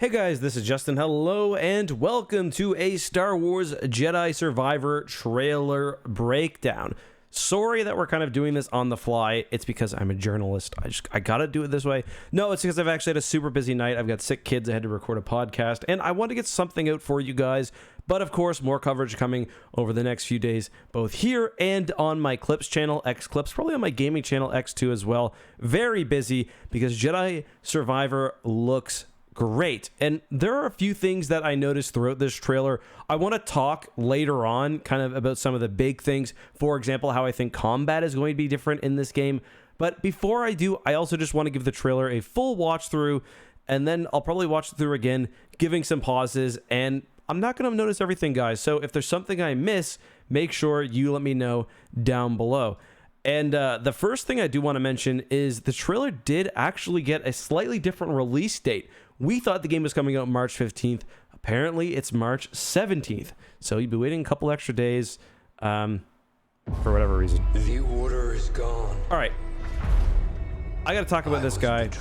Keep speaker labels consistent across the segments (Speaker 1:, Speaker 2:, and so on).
Speaker 1: Hey guys, this is Justin. Hello and welcome to a Star Wars Jedi Survivor trailer breakdown. Sorry that we're kind of doing this on the fly. It's because I'm a journalist. I gotta do it this way. No, it's because I've actually had a super busy night. I've got sick kids. I had to record a podcast and I want to get something out for you guys. But of course, more coverage coming over the next few days, both here and on my Clips channel, X Clips, probably on my gaming channel, X2 as well. Very busy because Jedi Survivor looks great. And there are a few things that I noticed throughout this trailer. I want to talk later on kind of about some of the big things. For example, how I think combat is going to be different in this game. But before I do, I also just want to give the trailer a full watch through, and then I'll probably watch it through again, giving some pauses, and I'm not going to notice everything, guys. So if there's something I miss, make sure you let me know down below. And the first thing I do want to mention is the trailer did actually get a slightly different release date. We thought the game was coming out March 15th. Apparently, it's March 17th. So you'd be waiting a couple extra days for whatever reason.
Speaker 2: The order is gone.
Speaker 1: All right. I got to talk about this guy.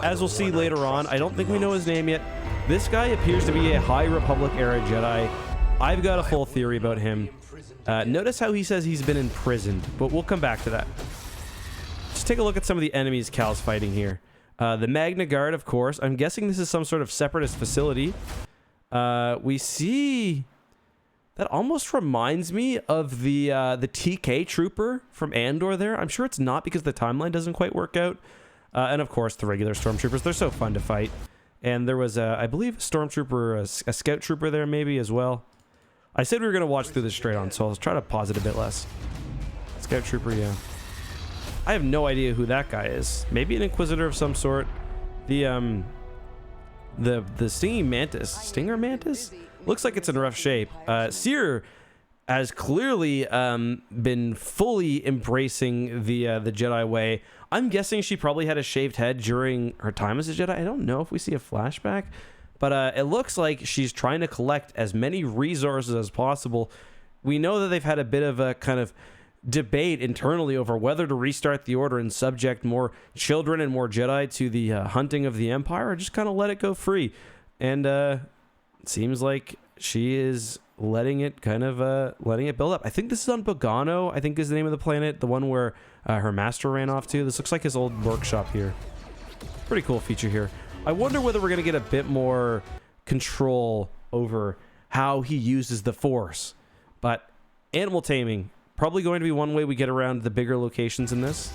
Speaker 1: As we'll see later on, I don't think we know his name yet. This guy appears to be a High Republic era Jedi. I've got a full theory about him. Notice how he says he's been imprisoned, but we'll come back to that. Just take a look at some of the enemies Cal's fighting here. The Magna Guard, of course. I'm guessing this is some sort of separatist facility. We see... That almost reminds me of the TK Trooper from Andor there. I'm sure it's not because the timeline doesn't quite work out. And of course, the regular Stormtroopers. They're so fun to fight. And there was, I believe, a Stormtrooper, a Scout Trooper there maybe as well. I said we were going to watch through this straight on, so I'll try to pause it a bit less. Scout Trooper, yeah. I have no idea who that guy is. Maybe an Inquisitor of some sort. The Stinging Mantis. Stinger Mantis? Looks like it's in rough shape. Seer has clearly been fully embracing the Jedi way. I'm guessing she probably had a shaved head during her time as a Jedi. I don't know if we see a flashback, but it looks like she's trying to collect as many resources as possible. We know that they've had a bit of a kind of debate internally over whether to restart the Order and subject more children and more Jedi to the hunting of the Empire, or just kind of let it go free. And it seems like she is letting it kind of letting it build up. I think this is on Bogano, I think is the name of the planet, the one where her master ran off to. This looks like his old workshop here. Pretty cool feature here. I wonder whether we're going to get a bit more control over how he uses the Force. But animal taming, probably going to be one way we get around the bigger locations in this.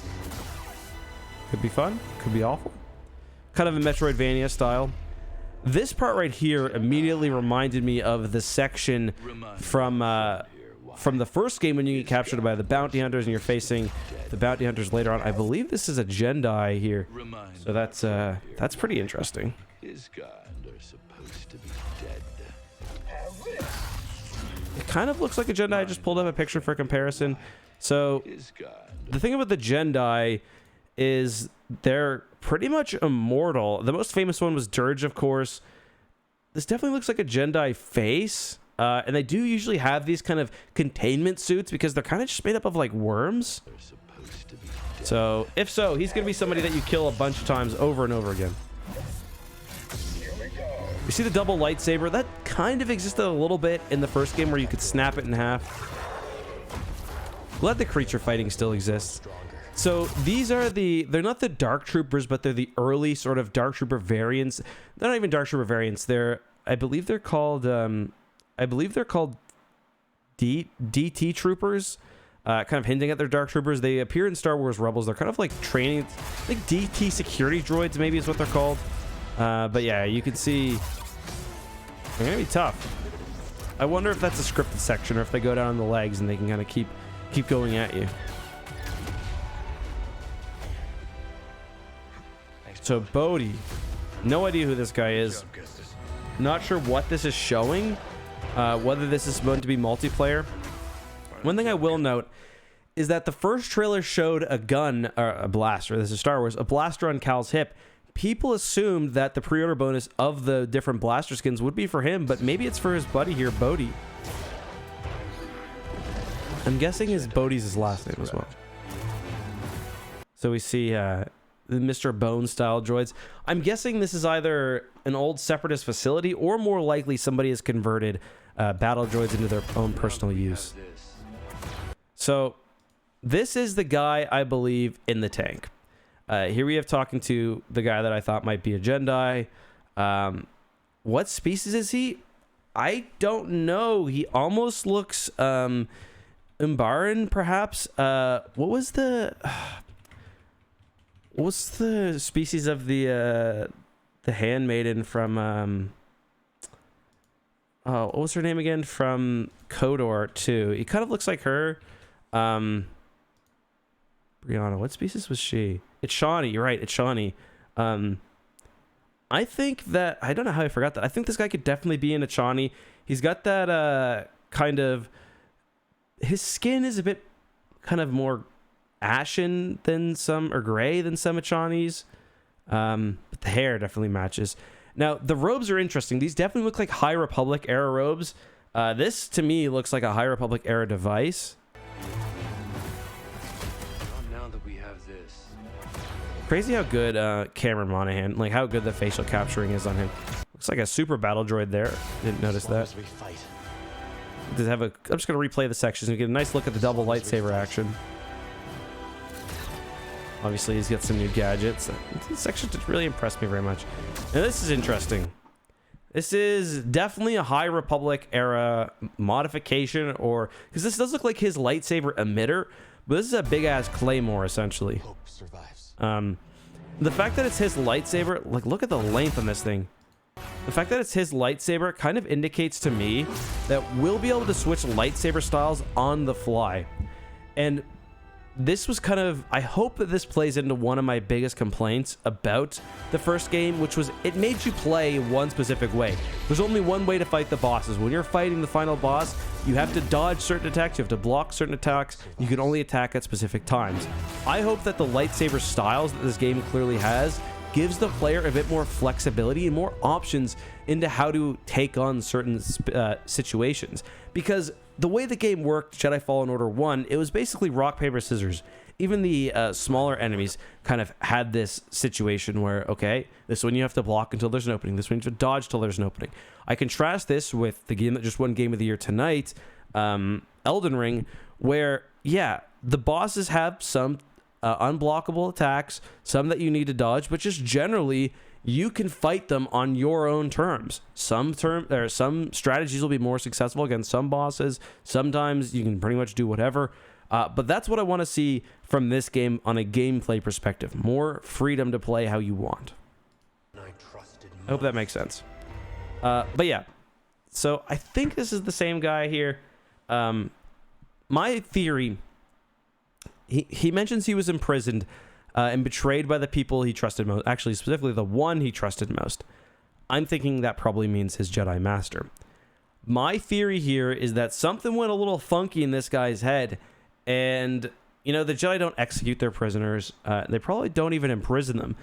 Speaker 1: Could be fun, could be awful. Kind of a Metroidvania style. This part right here immediately reminded me of the section from the first game when you get captured by the bounty hunters and you're facing the bounty hunters later on. I believe this is a Jedi here, so that's pretty interesting. It kind of looks like a Jedi. I just pulled up a picture for comparison. So the thing about the Jedi is they're pretty much immortal. The most famous one was Dirge, of course. This definitely looks like a Jedi face. And they do usually have these kind of containment suits because they're kind of just made up of like worms. So if so, he's going to be somebody that you kill a bunch of times over and over again. You see the double lightsaber? That kind of existed a little bit in the first game where you could snap it in half. Glad the creature fighting still exists. So these are they're not the Dark Troopers, but they're the early sort of Dark Trooper variants. They're not even Dark Trooper variants. I believe they're called DT Troopers, kind of hinting at their Dark Troopers. They appear in Star Wars Rebels. They're kind of like training, like DT security droids maybe is what they're called. But yeah, you can see they're gonna be tough. I wonder if that's a scripted section or if they go down on the legs and they can kind of keep going at you. So Bodhi, no idea who this guy is. Not sure what this is showing, whether this is meant to be multiplayer. One thing I will note is that the first trailer showed a gun, or a blaster, this is Star Wars, a blaster on Cal's hip. People assumed that the pre-order bonus of the different blaster skins would be for him, but maybe it's for his buddy here, Bodhi. I'm guessing Bodhi's his last name as well. So we see the Mr. Bone style droids. I'm guessing this is either an old separatist facility or more likely somebody has converted battle droids into their own personal use. So this is the guy, I believe, in the tank. Here we have talking to the guy that I thought might be a Jedi. What species is he? I don't know. He almost looks Umbaran, perhaps. What's the species of the handmaiden from what was her name again? From KOTOR 2. He kind of looks like her. Brianna, what species was she? It's Shawnee, you're right, it's Shawnee. I think that, I don't know how I forgot that. I think this guy could definitely be in a Shawnee. He's got that kind of, his skin is a bit kind of more ashen than some, or gray than some Achani's. But the hair definitely matches. Now, the robes are interesting. These definitely look like High Republic era robes. This, to me, looks like a High Republic era device.
Speaker 2: Now that we have this.
Speaker 1: Crazy how good Cameron Monaghan, like how good the facial capturing is on him. Looks like a super battle droid there. Didn't notice that. Does have a, I'm just going to replay the sections and get a nice look at the double lightsaber action. Obviously, he's got some new gadgets. This section didn't really impress me very much. Now, this is interesting. This is definitely a High Republic era modification, or because this does look like his lightsaber emitter, but this is a big ass claymore essentially.
Speaker 3: Hope survives.
Speaker 1: The fact that it's his lightsaber, like look at the length on this thing. The fact that it's his lightsaber kind of indicates to me that we'll be able to switch lightsaber styles on the fly. And this was kind of, I hope that this plays into one of my biggest complaints about the first game, which was it made you play one specific way. There's only one way to fight the bosses. When you're fighting the final boss, you have to dodge certain attacks, you have to block certain attacks, you can only attack at specific times. I hope that the lightsaber styles that this game clearly has gives the player a bit more flexibility and more options into how to take on certain situations. Because the way the game worked, Jedi Fallen Order 1, it was basically rock, paper, scissors. Even the smaller enemies kind of had this situation where, okay, this one you have to block until there's an opening. This one you have to dodge till there's an opening. I contrast this with the game that just won Game of the Year tonight, Elden Ring, where, yeah, the bosses have some unblockable attacks, some that you need to dodge, but just generally you can fight them on your own terms. Some strategies will be more successful against some bosses. Sometimes you can pretty much do whatever. But that's what I want to see from this game on a gameplay perspective. More freedom to play how you want. I hope that makes sense. But yeah, so I think this is the same guy here. My theory, he mentions he was imprisoned and betrayed by the people he trusted most. Actually, specifically the one he trusted most. I'm thinking that probably means his Jedi Master. My theory here is that something went a little funky in this guy's head. And, you know, the Jedi don't execute their prisoners. They probably don't even imprison them.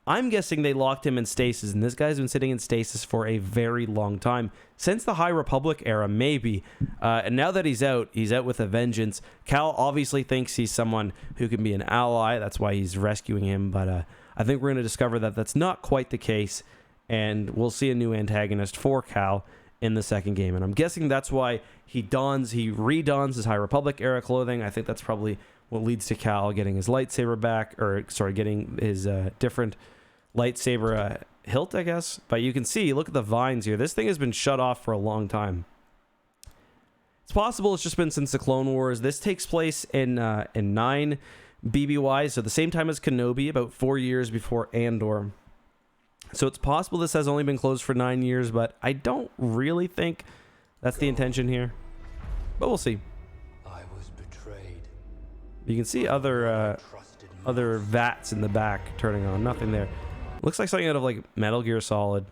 Speaker 1: I'm guessing they locked him in stasis, and this guy's been sitting in stasis for a very long time. Since the High Republic era, maybe. And now that he's out with a vengeance. Cal obviously thinks he's someone who can be an ally. That's why he's rescuing him. But I think we're going to discover that that's not quite the case. And we'll see a new antagonist for Cal in the second game. And I'm guessing that's why he redons his High Republic era clothing. I think that's probably what leads to Cal getting his lightsaber back, or sorry, getting his different lightsaber hilt, I guess. But you can see, look at the vines here. This thing has been shut off for a long time. It's possible it's just been since the Clone Wars. This takes place in 9 BBY, so the same time as Kenobi, about 4 years before Andor. So it's possible this has only been closed for 9 years, but I don't really think that's the intention here. But we'll see.
Speaker 2: I was betrayed.
Speaker 1: You can see other vats in the back turning on. Nothing there. Looks like something out of like Metal Gear Solid.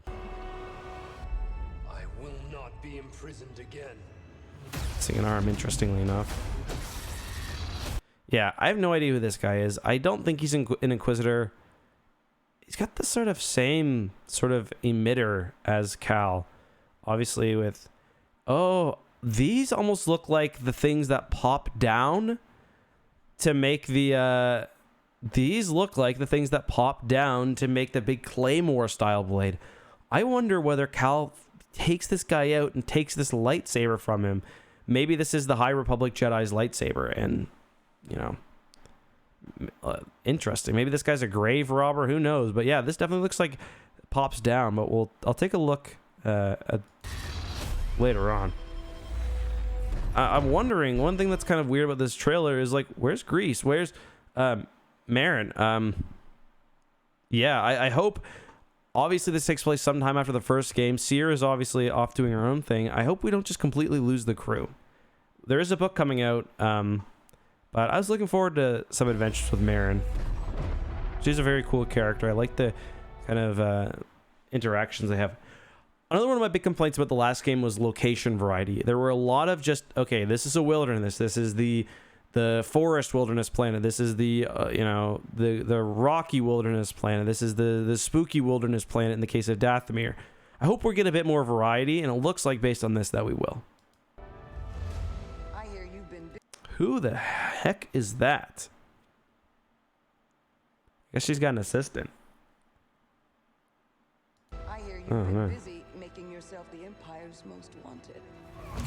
Speaker 2: I will not be imprisoned again.
Speaker 1: Missing an arm, interestingly enough. Yeah, I have no idea who this guy is. I don't think he's an Inquisitor. He's got the same sort of emitter as Cal. Obviously with... Oh, these almost look like the things that pop down to make the these look like the things that pop down to make the big Claymore style blade. I wonder whether Cal takes this guy out and takes this lightsaber from him. Maybe this is the High Republic Jedi's lightsaber, and, you know, interesting. Maybe this guy's a grave robber. Who knows? But yeah, this definitely looks like it pops down. But I'll take a look later on. I'm wondering, one thing that's kind of weird about this trailer is, like, where's Grease? Where's Marin? Yeah, I hope. Obviously, this takes place sometime after the first game. Seer is obviously off doing her own thing. I hope we don't just completely lose the crew. There is a book coming out, but I was looking forward to some adventures with Marin. She's a very cool character. I like the kind of interactions they have. Another one of my big complaints about the last game was location variety. There were a lot of just, okay, this is a wilderness. This is the forest wilderness planet. This is the the rocky wilderness planet. This is the spooky wilderness planet in the case of Dathomir. I hope we get a bit more variety, and it looks like based on this that we will.
Speaker 3: I hear you've been
Speaker 1: Who the heck is that? I guess she's got an assistant.
Speaker 3: I hear you've
Speaker 1: Oh,
Speaker 3: been
Speaker 1: man.
Speaker 3: busy making yourself the Empire's most wanted.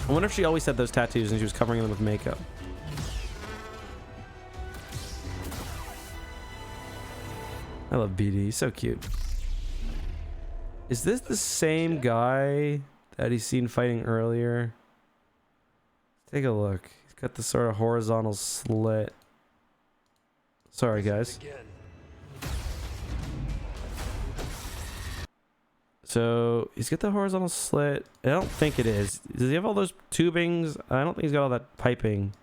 Speaker 1: I wonder if she always had those tattoos and she was covering them with makeup. I love BD. He's so cute. Is this the same guy that he's seen fighting earlier? Take a look. He's got the sort of horizontal slit. Sorry, guys.
Speaker 2: Again.
Speaker 1: So he's got the horizontal slit. I don't think it is. Does he have all those tubings? I don't think he's got all that piping.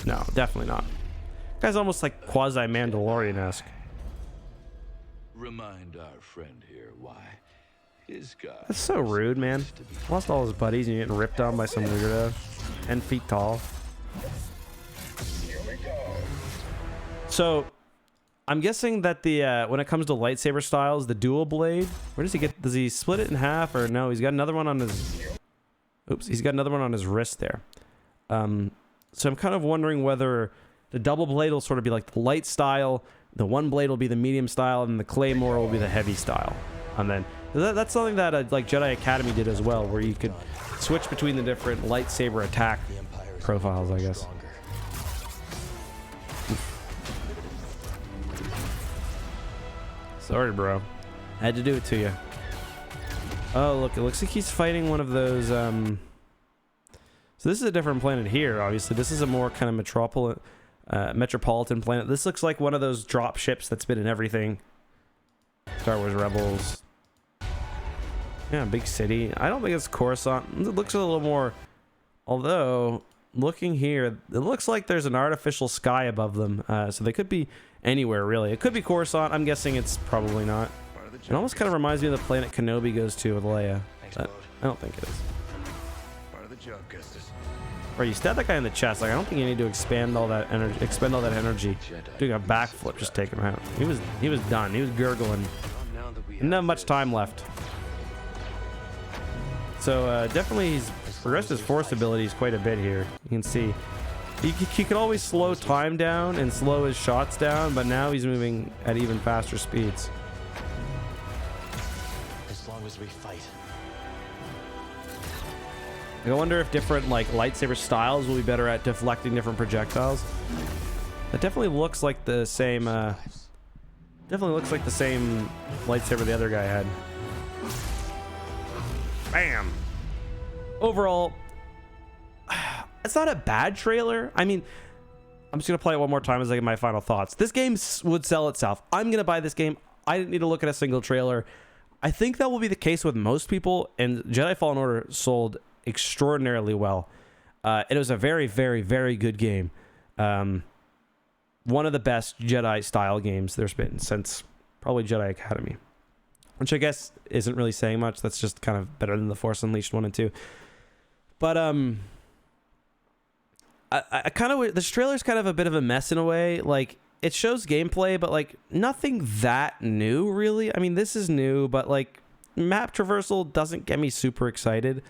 Speaker 1: No, definitely not. Guy's almost like quasi-Mandalorian-esque.
Speaker 4: Remind our friend here why his guy.
Speaker 1: That's so rude, man. Lost all his buddies and you're getting ripped on by some weirdo. 10 feet tall. So, I'm guessing that the when it comes to lightsaber styles, the dual blade, where does he get? Does he split it in half, or no? He's got another one on his. Oops, he's got another one on his wrist there. So I'm kind of wondering whether the double blade will sort of be like the light style, the one blade will be the medium style, and the claymore will be the heavy style. And then that's something that like Jedi Academy did as well, where you could switch between the different lightsaber attack profiles, I guess. Sorry, bro. Had to do it to you. Oh, look. It looks like he's fighting one of those... So this is a different planet here, obviously. This is a more kind of metropolitan planet. This looks like one of those drop ships that's been in everything. Star Wars Rebels. Yeah, big city. I don't think it's Coruscant. It looks a little more... Although, looking here, it looks like there's an artificial sky above them. So they could be anywhere, really. It could be Coruscant. I'm guessing it's probably not. It almost kind of reminds me of the planet Kenobi goes to with Leia. But I don't think it is.
Speaker 4: Part of the job, Custis.
Speaker 1: Bro, you stabbed that guy in the chest. Like, I don't think you need to expend all that energy. Doing a backflip, just take him out. He was done. He was gurgling.
Speaker 2: Now that we
Speaker 1: Didn't have much time left. So definitely he's progressed his force abilities quite a bit here. You can see he could always slow time down and slow his shots down, but now he's moving at even faster speeds.
Speaker 5: As long as we fight.
Speaker 1: I wonder if different like lightsaber styles will be better at deflecting different projectiles. That definitely looks like the same. Definitely looks like the same lightsaber the other guy had. Bam. Overall, it's not a bad trailer. I mean, I'm just gonna play it one more time as I get my final thoughts. This game would sell itself. I'm gonna buy this game. I didn't need to look at a single trailer. I think that will be the case with most people, and Jedi Fallen Order sold extraordinarily well. It was a very, very, very good game. One of the best Jedi style games there's been since probably Jedi Academy, which I guess isn't really saying much. That's just kind of better than the Force Unleashed 1 and 2. But I kind of, this trailer's kind of a bit of a mess in a way. Like, it shows gameplay, but like nothing that new really. I mean, this is new, but like map traversal doesn't get me super excited.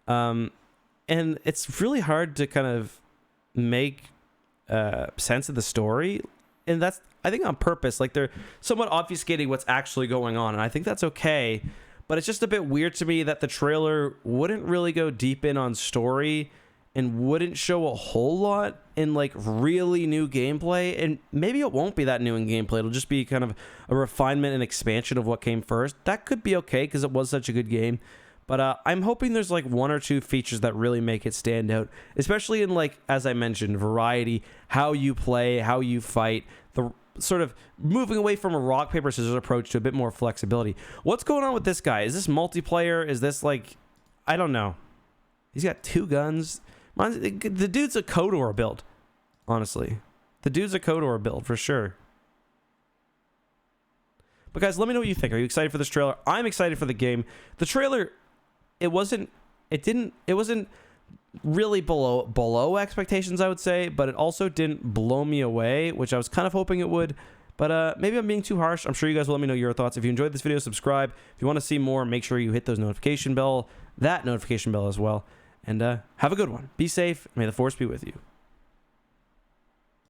Speaker 1: And it's really hard to kind of make sense of the story, and that's, I think, on purpose. Like, they're somewhat obfuscating what's actually going on, and I think that's okay. But it's just a bit weird to me that the trailer wouldn't really go deep in on story and wouldn't show a whole lot in like really new gameplay. And maybe it won't be that new in gameplay. It'll just be kind of a refinement and expansion of what came first. That could be okay because it was such a good game. But I'm hoping there's like one or two features that really make it stand out, especially in, like, as I mentioned, variety, how you play, how you fight, the sort of moving away from a rock, paper, scissors approach to a bit more flexibility. What's going on with this guy? Is this multiplayer? Is this like, I don't know. He's got 2 guns. The dude's a KOTOR build, honestly. The dude's a KOTOR build for sure. But guys, let me know what you think. Are you excited for this trailer? I'm excited for the game. The trailer, it wasn't really below expectations, I would say, but it also didn't blow me away, which I was kind of hoping it would. But maybe I'm being too harsh. I'm sure you guys will let me know your thoughts. If you enjoyed this video, subscribe. If you want to see more, make sure you hit that notification bell as well. And have a good one. Be safe. May the Force be with you.